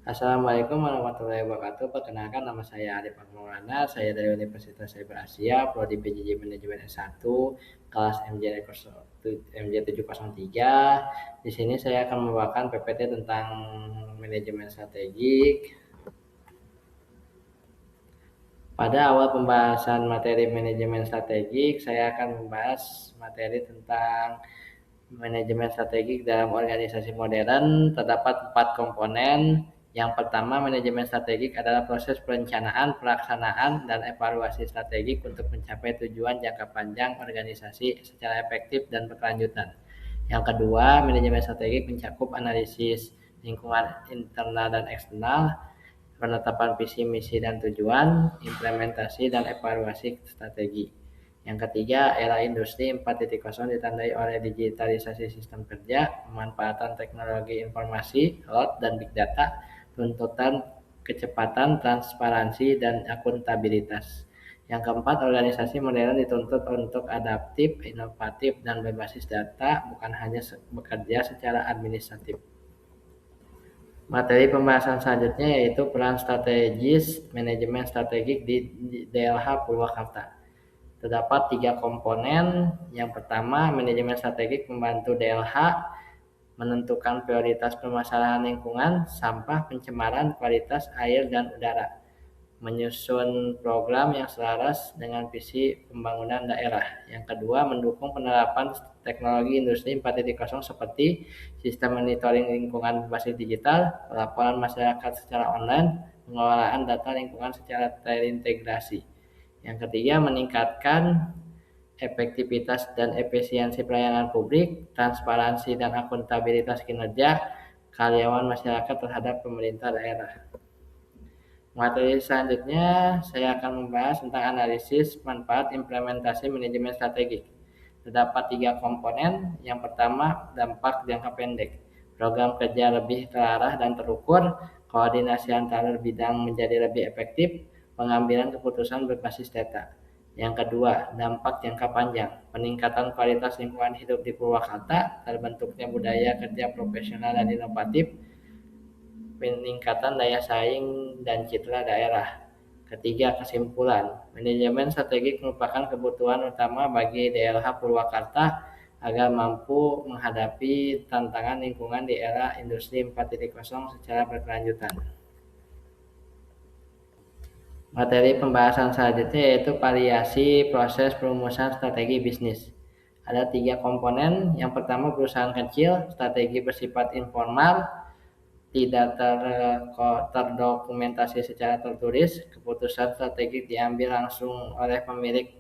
Assalamualaikum warahmatullahi wabarakatuh. Perkenalkan nama saya Arif Maulana. Saya dari Universitas Cyber Asia, Prodi PJJ Manajemen S1, kelas MJ703. Di sini saya akan membawakan PPT tentang manajemen strategik. Pada awal pembahasan materi manajemen strategik, saya akan membahas materi tentang manajemen strategik dalam organisasi modern. Terdapat 4 komponen. Yang pertama, manajemen strategik adalah proses perencanaan, pelaksanaan, dan evaluasi strategik untuk mencapai tujuan jangka panjang organisasi secara efektif dan berkelanjutan. Yang kedua, manajemen strategik mencakup analisis lingkungan internal dan eksternal, penetapan visi, misi, dan tujuan, implementasi dan evaluasi strategi. Yang ketiga, era industri 4.0 ditandai oleh digitalisasi sistem kerja, pemanfaatan teknologi informasi, cloud, dan big data, tuntutan kecepatan, transparansi, dan akuntabilitas. Yang keempat, organisasi modern dituntut untuk adaptif, inovatif, dan berbasis data, bukan hanya bekerja secara administratif. Materi pembahasan selanjutnya yaitu peran strategis manajemen strategik di DLH Purwakarta. Terdapat 3 komponen. Yang pertama, manajemen strategik membantu DLH menentukan prioritas permasalahan lingkungan, sampah, pencemaran, kualitas air dan udara, menyusun program yang selaras dengan visi pembangunan daerah. Yang kedua, mendukung penerapan teknologi industri 4.0 seperti sistem monitoring lingkungan berbasis digital, pelaporan masyarakat secara online, pengelolaan data lingkungan secara terintegrasi. Yang ketiga, meningkatkan efektivitas dan efisiensi pelayanan publik, transparansi dan akuntabilitas kinerja karyawan masyarakat terhadap pemerintah daerah. Materi selanjutnya saya akan membahas tentang analisis manfaat implementasi manajemen strategik. Terdapat 3 komponen. Yang pertama, dampak jangka pendek. Program kerja lebih terarah dan terukur, koordinasi antar bidang menjadi lebih efektif, pengambilan keputusan berbasis data. Yang kedua, dampak jangka panjang. Peningkatan kualitas lingkungan hidup di Purwakarta, terbentuknya budaya kerja profesional dan inovatif, peningkatan daya saing dan citra daerah. Ketiga, kesimpulan. Manajemen strategik merupakan kebutuhan utama bagi DLH Purwakarta agar mampu menghadapi tantangan lingkungan di era industri 4.0 secara berkelanjutan. Materi pembahasan selanjutnya yaitu variasi proses perumusan strategi bisnis. Ada 3 komponen. Yang pertama, perusahaan kecil, strategi bersifat informal, tidak terdokumentasi secara tertulis, keputusan strategik diambil langsung oleh pemilik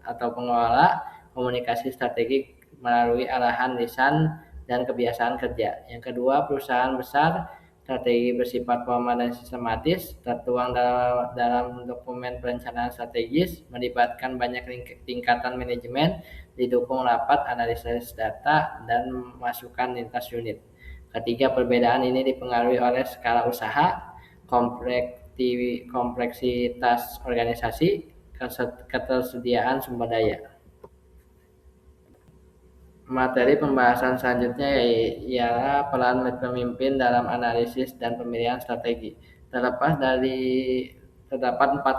atau pengelola, komunikasi strategik melalui arahan lisan dan kebiasaan kerja. Yang kedua, perusahaan besar, strategi bersifat formal dan sistematis, tertuang dalam dokumen perencanaan strategis, melibatkan banyak tingkatan manajemen, didukung rapat analisis data dan masukan lintas unit. Ketiga, perbedaan ini dipengaruhi oleh skala usaha, kompleksitas organisasi, ketersediaan sumber daya. Materi pembahasan selanjutnya ialah peran pemimpin dalam analisis dan pemilihan strategi. Terdapat 4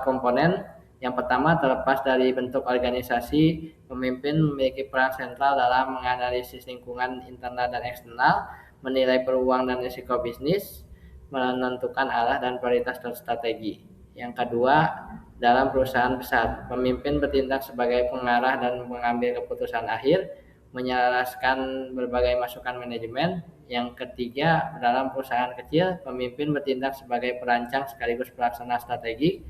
komponen. Yang pertama, terlepas dari bentuk organisasi, pemimpin memiliki peran sentral dalam menganalisis lingkungan internal dan eksternal, menilai peluang dan risiko bisnis, menentukan arah dan prioritas strategi. Yang kedua, dalam perusahaan besar, pemimpin bertindak sebagai pengarah dan mengambil keputusan akhir, menyelaraskan berbagai masukan manajemen. Yang ketiga, dalam perusahaan kecil, pemimpin bertindak sebagai perancang sekaligus pelaksana strategi.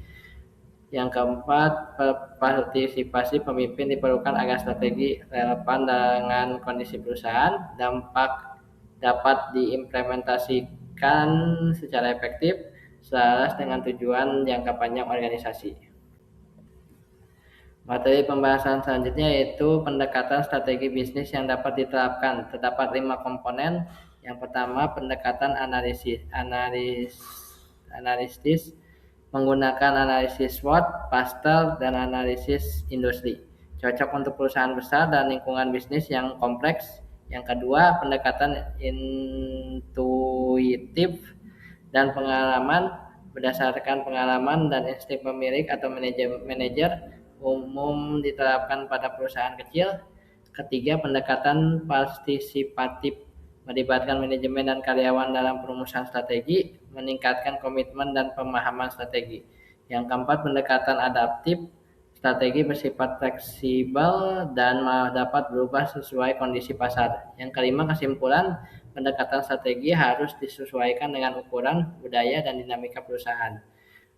Yang keempat, partisipasi pemimpin diperlukan agar strategi relevan dengan kondisi perusahaan, dampak dapat diimplementasikan secara efektif selaras dengan tujuan jangka panjang organisasi. Materi pembahasan selanjutnya yaitu pendekatan strategi bisnis yang dapat diterapkan. Terdapat 5 komponen. Yang pertama, pendekatan analisis menggunakan analisis SWOT, pastel, dan analisis industri. Cocok untuk perusahaan besar dan lingkungan bisnis yang kompleks. Yang kedua, pendekatan intuitif dan pengalaman. Berdasarkan pengalaman dan insting pemilik atau manajer umum diterapkan pada perusahaan kecil. Ketiga, pendekatan partisipatif melibatkan manajemen dan karyawan dalam perumusan strategi, meningkatkan komitmen dan pemahaman strategi. Yang keempat, pendekatan adaptif. Strategi bersifat fleksibel dan dapat berubah sesuai kondisi pasar. Yang kelima, kesimpulan, pendekatan strategi harus disesuaikan dengan ukuran, budaya, dan dinamika perusahaan.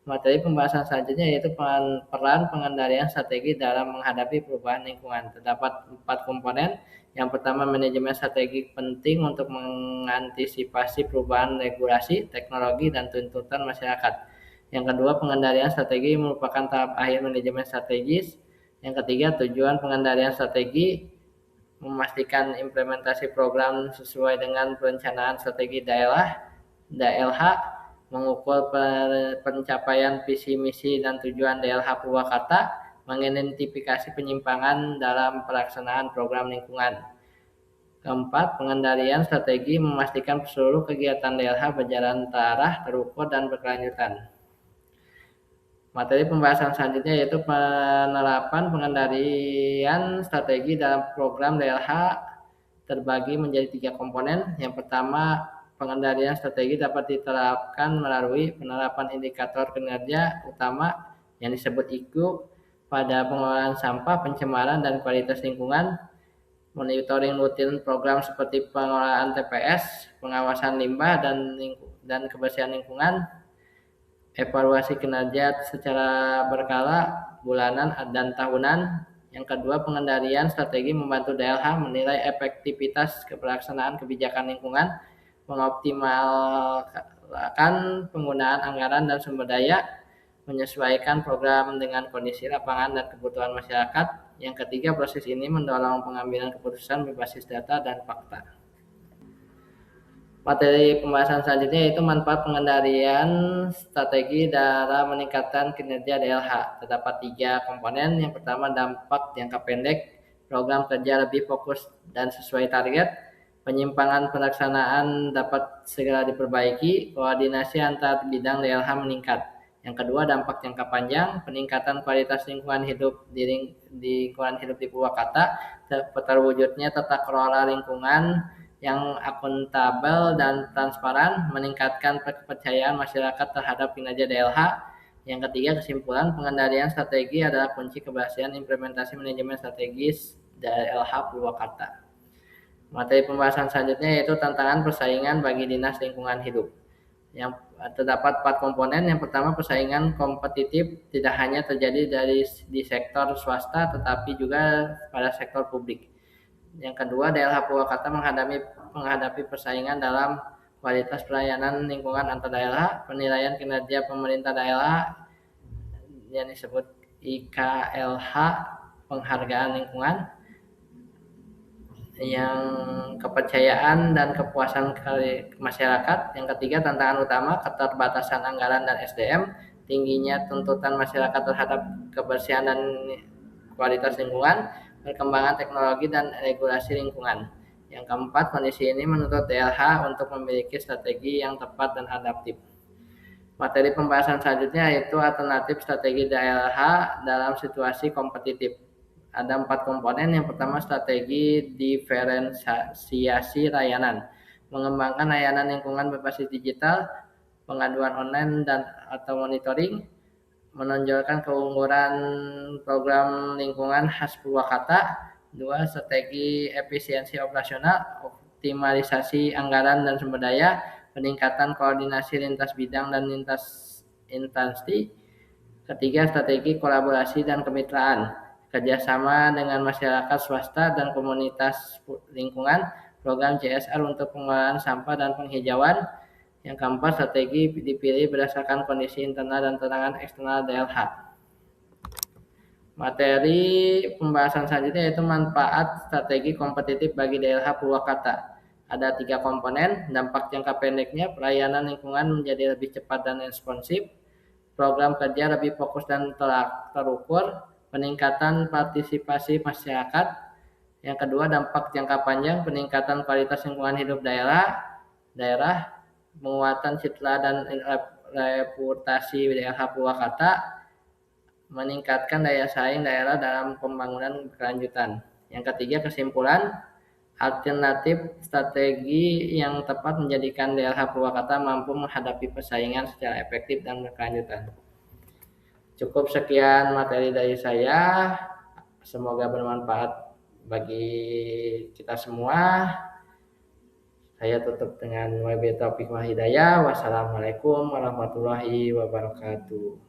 Materi pembahasan selanjutnya yaitu peran pengendalian strategi dalam menghadapi perubahan lingkungan. Terdapat 4 komponen. Yang pertama, manajemen strategi penting untuk mengantisipasi perubahan regulasi, teknologi, dan tuntutan masyarakat. Yang kedua, pengendalian strategi merupakan tahap akhir manajemen strategis. Yang ketiga, tujuan pengendalian strategi memastikan implementasi program sesuai dengan perencanaan strategi daerah, DLH, mengukur pencapaian visi misi dan tujuan DLH Purwakarta, mengidentifikasi penyimpangan dalam pelaksanaan program lingkungan. Keempat, pengendalian strategi memastikan seluruh kegiatan DLH berjalan terarah, terukur, dan berkelanjutan. Materi pembahasan selanjutnya yaitu penerapan pengendalian strategi dalam program DLH terbagi menjadi 3 komponen. Yang pertama, pengendalian strategi dapat diterapkan melalui penerapan indikator kinerja utama yang disebut IKU pada pengelolaan sampah, pencemaran, dan kualitas lingkungan, monitoring rutin program seperti pengelolaan TPS, pengawasan limbah, dan kebersihan lingkungan, evaluasi kinerja secara berkala, bulanan, dan tahunan. Yang kedua, pengendalian strategi membantu DLH menilai efektivitas pelaksanaan kebijakan lingkungan, mengoptimalkan penggunaan anggaran dan sumber daya, menyesuaikan program dengan kondisi lapangan dan kebutuhan masyarakat. Yang ketiga, proses ini mendorong pengambilan keputusan berbasis data dan fakta. Materi pembahasan selanjutnya yaitu manfaat pengendalian strategi dalam meningkatkan kinerja DLH. Terdapat 3 komponen. Yang pertama, dampak jangka pendek. Program kerja lebih fokus dan sesuai target. Penyimpangan pelaksanaan dapat segera diperbaiki. Koordinasi antar bidang DLH meningkat. Yang kedua, dampak jangka panjang. Peningkatan kualitas lingkungan hidup di lingkungan hidup di Purwakarta. Terwujudnya tata kelola lingkungan yang akuntabel dan transparan, meningkatkan kepercayaan masyarakat terhadap kinerja DLH. Yang ketiga, kesimpulan, pengendalian strategi adalah kunci keberhasilan implementasi manajemen strategis DLH Purwakarta. Materi pembahasan selanjutnya yaitu tantangan persaingan bagi Dinas Lingkungan Hidup. Yang terdapat 4 komponen. Yang pertama, persaingan kompetitif tidak hanya terjadi di sektor swasta tetapi juga pada sektor publik. Yang kedua, DLH Purwakarta menghadapi persaingan dalam kualitas pelayanan lingkungan antar daerah, penilaian kinerja pemerintah daerah yang disebut IKLH, penghargaan lingkungan, yang kepercayaan dan kepuasan masyarakat. Yang ketiga, tantangan utama, keterbatasan anggaran dan SDM, tingginya tuntutan masyarakat terhadap kebersihan dan kualitas lingkungan, perkembangan teknologi dan regulasi lingkungan. Yang keempat, kondisi ini menuntut DLH untuk memiliki strategi yang tepat dan adaptif. Materi pembahasan selanjutnya yaitu alternatif strategi DLH dalam situasi kompetitif. Ada 4 komponen. Yang pertama, strategi diferensiasi layanan. Mengembangkan layanan lingkungan berbasis digital, pengaduan online atau monitoring, menonjolkan keunggulan program lingkungan khas Purwakarta. 2, strategi efisiensi operasional, optimalisasi anggaran dan sumber daya, peningkatan koordinasi lintas bidang dan lintas instansi. Ketiga, strategi kolaborasi dan kemitraan, kerjasama dengan masyarakat swasta dan komunitas lingkungan, program CSR untuk pengelolaan sampah dan penghijauan. Yang keempat, strategi dipilih berdasarkan kondisi internal dan tantangan eksternal DLH. Materi pembahasan selanjutnya yaitu manfaat strategi kompetitif bagi DLH Purwakarta. Ada 3 komponen. Dampak jangka pendeknya, pelayanan lingkungan menjadi lebih cepat dan responsif, program kerja lebih fokus dan terukur, peningkatan partisipasi masyarakat. Yang kedua, dampak jangka panjang, peningkatan kualitas lingkungan hidup daerah, penguatan citra dan reputasi DLH Purwakarta, meningkatkan daya saing daerah dalam pembangunan berkelanjutan. Yang ketiga, kesimpulan, alternatif strategi yang tepat menjadikan DLH Purwakarta mampu menghadapi persaingan secara efektif dan berkelanjutan. Cukup sekian materi dari saya. Semoga bermanfaat bagi kita semua. Saya tutup dengan wabillahi taufiq wal hidayah. Wassalamualaikum warahmatullahi wabarakatuh.